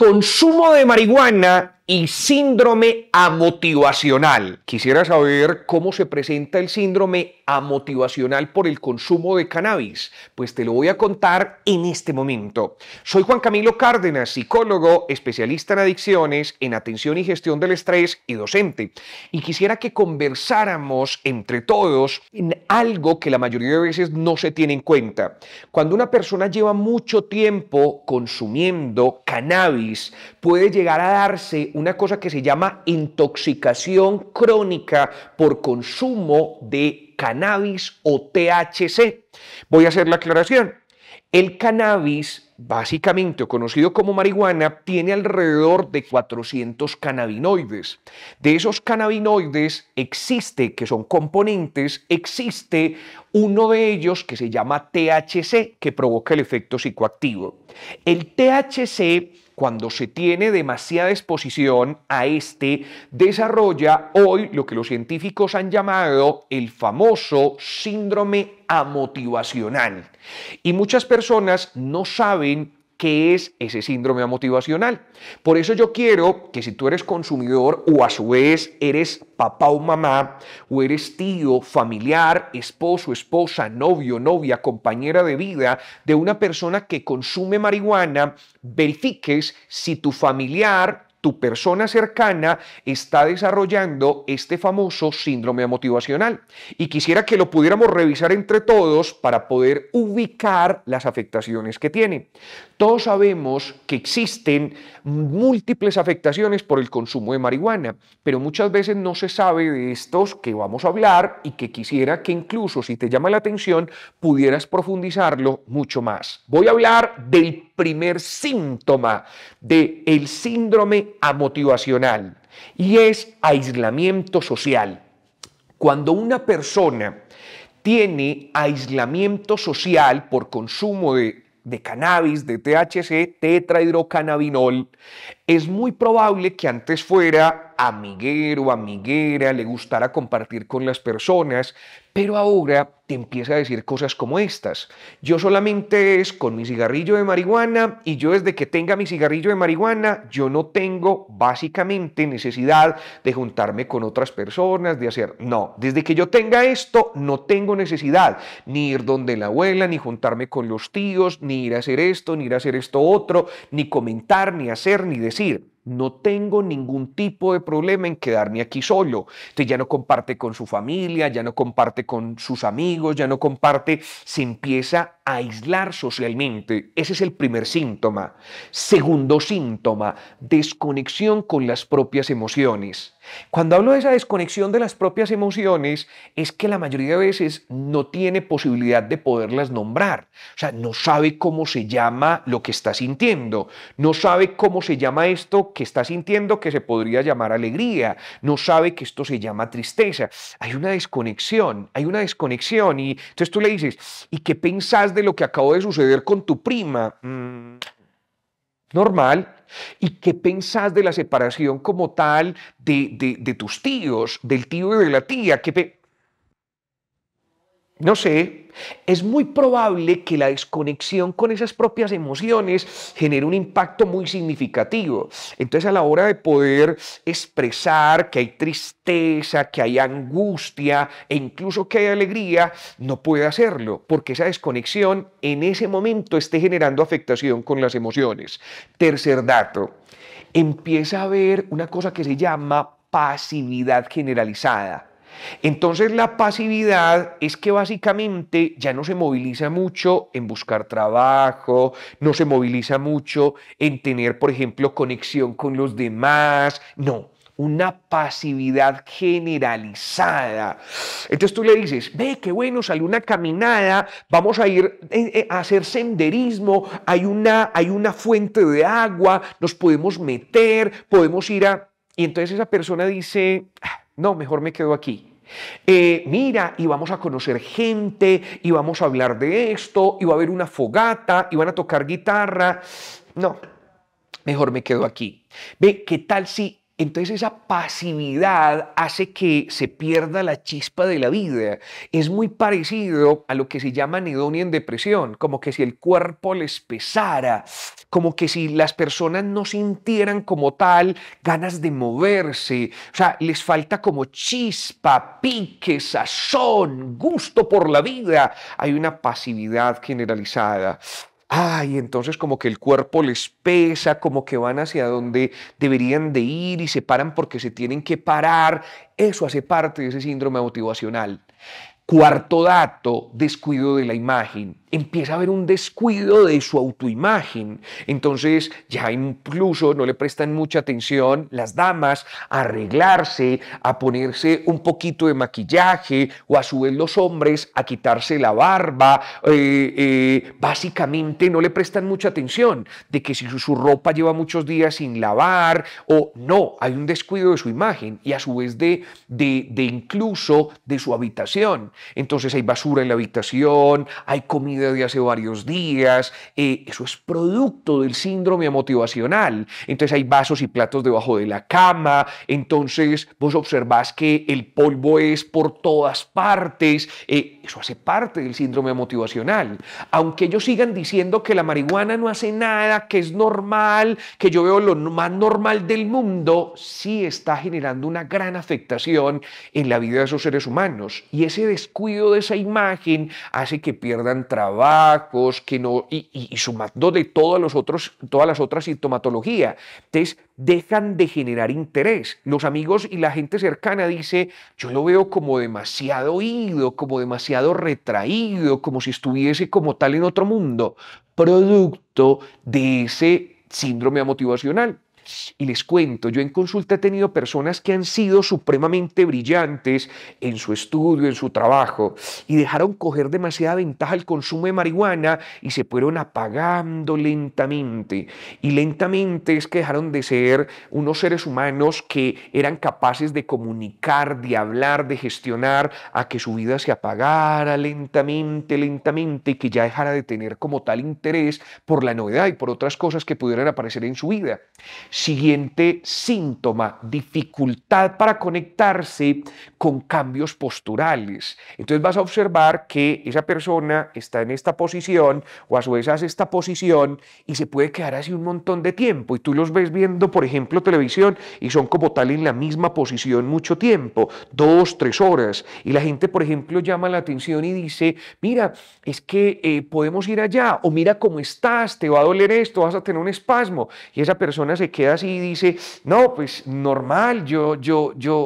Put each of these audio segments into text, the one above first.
Consumo de marihuana y síndrome amotivacional. Quisiera saber cómo se presenta el síndrome amotivacional por el consumo de cannabis. Pues te lo voy a contar en este momento. Soy Juan Camilo Cárdenas, psicólogo, especialista en adicciones, en atención y gestión del estrés y docente. Y quisiera que conversáramos entre todos en algo que la mayoría de veces no se tiene en cuenta. Cuando una persona lleva mucho tiempo consumiendo cannabis, puede llegar a darse una cosa que se llama intoxicación crónica por consumo de cannabis o THC. Voy a hacer la aclaración. El cannabis, básicamente, o conocido como marihuana, tiene alrededor de 400 cannabinoides. De esos cannabinoides existe, que son componentes, existe uno de ellos que se llama THC, que provoca el efecto psicoactivo. El THC, cuando se tiene demasiada exposición a este, desarrolla hoy lo que los científicos han llamado el famoso síndrome amotivacional. Y muchas personas no saben qué es ese síndrome amotivacional. Por eso yo quiero que si tú eres consumidor o a su vez eres papá o mamá, o eres tío, familiar, esposo, esposa, novio, novia, compañera de vida de una persona que consume marihuana, verifiques si tu familiar, tu persona cercana está desarrollando este famoso síndrome motivacional. Y quisiera que lo pudiéramos revisar entre todos para poder ubicar las afectaciones que tiene. Todos sabemos que existen múltiples afectaciones por el consumo de marihuana, pero muchas veces no se sabe de estos que vamos a hablar y que quisiera que incluso si te llama la atención pudieras profundizarlo mucho más. Voy a hablar del primer síntoma del síndrome amotivacional y es aislamiento social. Cuando una persona tiene aislamiento social por consumo de cannabis, de THC, tetrahidrocannabinol, es muy probable que antes fuera amiguero, amiguera, le gustara compartir con las personas, pero ahora te empieza a decir cosas como estas. Yo solamente es con mi cigarrillo de marihuana y yo desde que tenga mi cigarrillo de marihuana, yo no tengo básicamente necesidad de juntarme con otras personas, de hacer, no, desde que yo tenga esto, no tengo necesidad ni ir donde la abuela, ni juntarme con los tíos, ni ir a hacer esto, ni ir a hacer esto otro, ni comentar, ni hacer, ni decir. No tengo ningún tipo de problema en quedarme aquí solo. Entonces ya no comparte con su familia, ya no comparte con sus amigos, ya no comparte, se empieza a aislar socialmente. Ese es el primer síntoma. Segundo síntoma, desconexión con las propias emociones. Cuando hablo de esa desconexión de las propias emociones, es que la mayoría de veces no tiene posibilidad de poderlas nombrar. O sea, no sabe cómo se llama lo que está sintiendo, no sabe cómo se llama esto que está sintiendo que se podría llamar alegría, no sabe que esto se llama tristeza. Hay una desconexión y entonces tú le dices, ¿y qué pensás de lo que acabó de suceder con tu prima? Normal. ¿Y qué pensás de la separación como tal de tus tíos, del tío y de la tía? No sé, es muy probable que la desconexión con esas propias emociones genere un impacto muy significativo. Entonces, a la hora de poder expresar que hay tristeza, que hay angustia e incluso que hay alegría, no puede hacerlo porque esa desconexión en ese momento esté generando afectación con las emociones. Tercer dato, empieza a haber una cosa que se llama pasividad generalizada. Entonces la pasividad es que básicamente ya no se moviliza mucho en buscar trabajo, no se moviliza mucho en tener, por ejemplo, conexión con los demás, no. Una pasividad generalizada. Entonces tú le dices, ve, qué bueno, salió una caminada, vamos a ir a hacer senderismo, hay una fuente de agua, nos podemos meter, podemos ir a... Y entonces esa persona dice, no, mejor me quedo aquí. Mira, y vamos a conocer gente, y vamos a hablar de esto, y va a haber una fogata, y van a tocar guitarra. No, mejor me quedo aquí. Ve, ¿qué tal si Entonces esa pasividad hace que se pierda la chispa de la vida. Es muy parecido a lo que se llama anedonia en depresión, como que si el cuerpo les pesara, como que si las personas no sintieran como tal ganas de moverse, o sea, les falta como chispa, pique, sazón, gusto por la vida. Hay una pasividad generalizada. Ay, entonces como que el cuerpo les pesa, como que van hacia donde deberían de ir y se paran porque se tienen que parar. Eso hace parte de ese síndrome motivacional. Cuarto dato, descuido de la imagen. Empieza a haber un descuido de su autoimagen. Entonces ya incluso no le prestan mucha atención las damas a arreglarse, a ponerse un poquito de maquillaje o a su vez los hombres a quitarse la barba. Básicamente no le prestan mucha atención de que si su ropa lleva muchos días sin lavar o no, hay un descuido de su imagen y a su vez de incluso de su habitación. Entonces hay basura en la habitación, hay comida de hace varios días, eso es producto del síndrome motivacional. Entonces hay vasos y platos debajo de la cama, entonces vos observás que el polvo es por todas partes, eso hace parte del síndrome motivacional. Aunque ellos sigan diciendo que la marihuana no hace nada, que es normal, que yo veo lo más normal del mundo, sí está generando una gran afectación en la vida de esos seres humanos. Y ese descuido de esa imagen hace que pierdan trabajos, que no, y sumando de todas las otras sintomatologías. Entonces, dejan de generar interés. Los amigos y la gente cercana dice, yo lo veo como demasiado ido, como demasiado retraído, como si estuviese como tal en otro mundo, producto de ese síndrome motivacional. Y les cuento, yo en consulta he tenido personas que han sido supremamente brillantes en su estudio, en su trabajo, y dejaron coger demasiada ventaja al consumo de marihuana y se fueron apagando lentamente. Y lentamente es que dejaron de ser unos seres humanos que eran capaces de comunicar, de hablar, de gestionar, a que su vida se apagara lentamente, lentamente, y que ya dejara de tener como tal interés por la novedad y por otras cosas que pudieran aparecer en su vida. Siguiente síntoma, dificultad para conectarse con cambios posturales. Entonces vas a observar que esa persona está en esta posición o a su vez hace esta posición y se puede quedar así un montón de tiempo. Y tú los ves viendo, por ejemplo, televisión y son como tal en la misma posición mucho tiempo, 2, 3 horas. Y la gente, por ejemplo, llama la atención y dice, mira, es que podemos ir allá o mira cómo estás, te va a doler esto, vas a tener un espasmo. Y esa persona se queda así y dice, no, pues normal,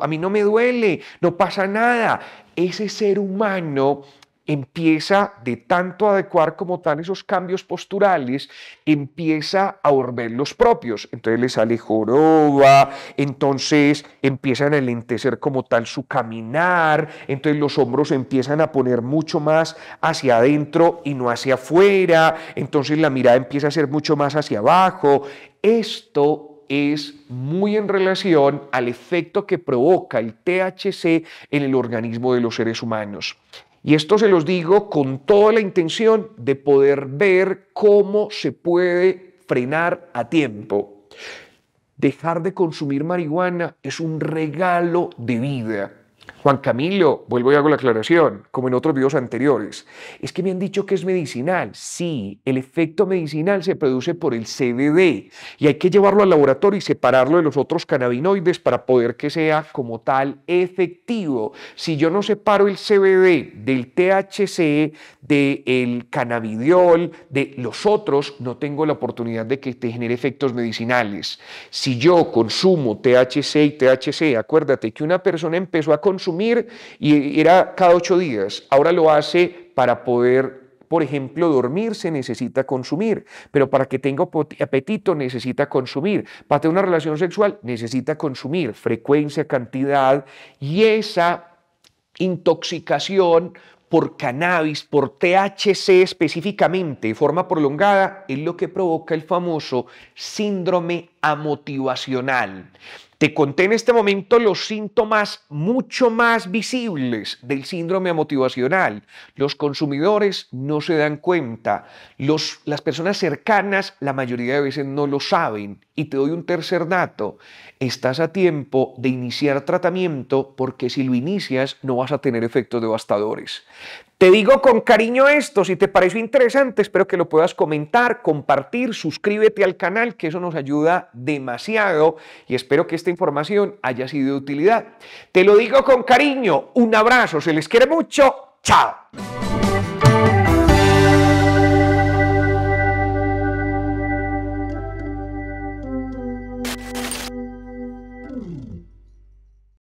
a mí no me duele, no pasa nada. Ese ser humano empieza de tanto adecuar como tal esos cambios posturales, empieza a volverlos propios. Entonces le sale joroba, entonces empiezan a enlentecer como tal su caminar, entonces los hombros empiezan a poner mucho más hacia adentro y no hacia afuera, entonces la mirada empieza a ser mucho más hacia abajo. Esto es muy en relación al efecto que provoca el THC en el organismo de los seres humanos. Y esto se los digo con toda la intención de poder ver cómo se puede frenar a tiempo. Dejar de consumir marihuana es un regalo de vida. Juan Camilo, vuelvo y hago la aclaración, como en otros videos anteriores. Es que me han dicho que es medicinal. Sí, el efecto medicinal se produce por el CBD y hay que llevarlo al laboratorio y separarlo de los otros cannabinoides para poder que sea como tal efectivo. Si yo no separo el CBD del THC, del cannabidiol, de los otros, no tengo la oportunidad de que te genere efectos medicinales. Si yo consumo THC y THC, acuérdate que una persona empezó a consumir y era cada 8 días, ahora lo hace para poder, por ejemplo, dormir se necesita consumir, pero para que tenga apetito necesita consumir, para tener una relación sexual necesita consumir, frecuencia, cantidad, y esa intoxicación por cannabis, por THC específicamente, de forma prolongada, es lo que provoca el famoso síndrome amotivacional. Te conté en este momento los síntomas mucho más visibles del síndrome motivacional. Los consumidores no se dan cuenta, las personas cercanas la mayoría de veces no lo saben. Y te doy un tercer dato, estás a tiempo de iniciar tratamiento porque si lo inicias no vas a tener efectos devastadores. Te digo con cariño esto, si te pareció interesante, espero que lo puedas comentar, compartir, suscríbete al canal, que eso nos ayuda demasiado y espero que esta información haya sido de utilidad. Te lo digo con cariño, un abrazo, se les quiere mucho, chao.